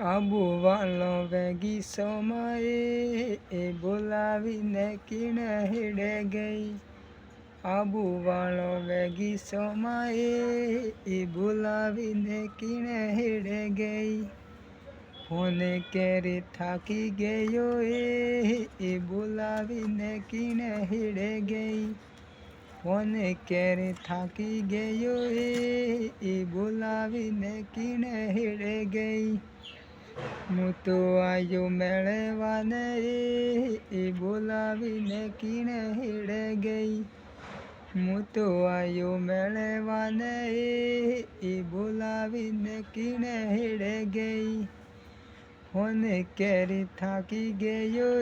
આબુ વાળો વેગી સમયે એ બોલાવીને કીણે હેડે ગઈ. આબુ વાળો વેગી સમયે એ બોલાવીને કીણે હેડે ગઈ. ફોને કેરે થાકી ગયો એ બોલાવીને કીણે હેડે ગઈ. ફોને કેરે થાકી ગયો એ બોલાવીને કીણે હેડે ગઈ. હું તો આયો મેળવાને એ બોલાવીને કીણે હેડે ગઈ. હું તો આયો મેળવાને એ બોલાવીને કીણે હેડે ગઈ. ફોને કેરી થાકી ગયો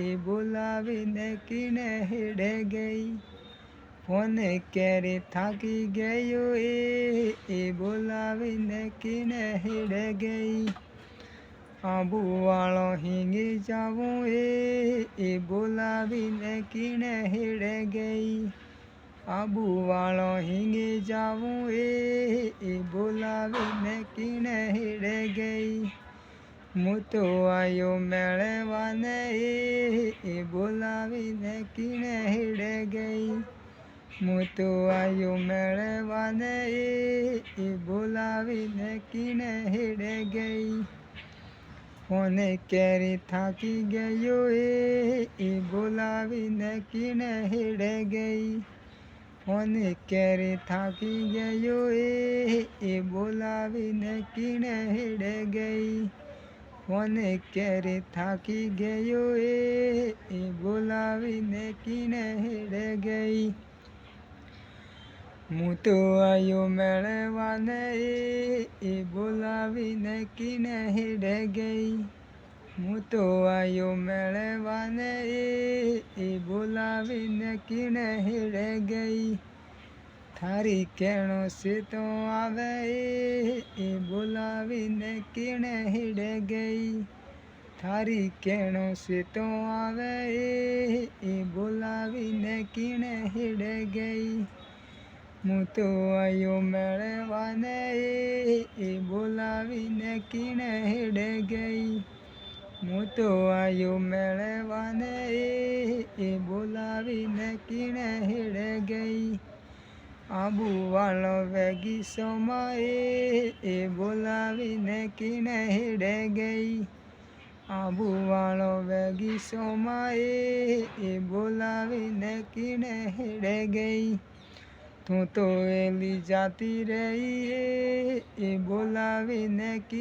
એ બોલાવીને કીણે હેડે ગઈ. ફોને કેરી થાકી ગયો એ બોલાવીને કીણે હેડે ગઈ. આબુ વાળો હિંગી જાવું એ બોલાવીને કીણે હેડે ગઈ. આબુ વાળો હિંગી જાવું એ બોલાવીને કીણે હેડે ગઈ. હું તો આયો મેળવાને એ બોલાવીને કીણે હેડે ગઈ. હું તો આયો મેળવાને એ બોલાવીને કીણે હેડે ગઈ. ફોને કેરી થાકી ગયો એ બોલાવીને કીણે હેડે ગઈ. ફોને કેરી થાકી ગયો એ બોલાવીને કીણે હેડે ગઈ. ફોને કેરી થાકી ગયો એ બોલાવીને કીણે હેડે ગઈ. હું તો આયો મેળવાને એ બોલાવીને કીણે હેડે ગઈ. હું તો આયો મેળવાને એ બોલાવીને કીણે હેડે ગઈ. થારી કેણો છે તો આવે એ બોલાવીને કીણે હેડે ગઈ. થારી કેણો છે તો આવે એ બોલાવીને કીણે હેડે ગઈ. હું તો આયો મેળવાને એ બોલાવીને કીણે હેડે ગઈ. હું તો આયો મેળવાને એ બોલાવીને કીણે હેડે ગઈ. આબુ વાળો વેગી સમયે એ બોલાવીને કીણે હેડે ગઈ. આબુ વાળો વેગી સમયે એ બોલાવીને કીણે હેડે ગઈ. તું તો એલી જાતી રહી એ બોલાવીને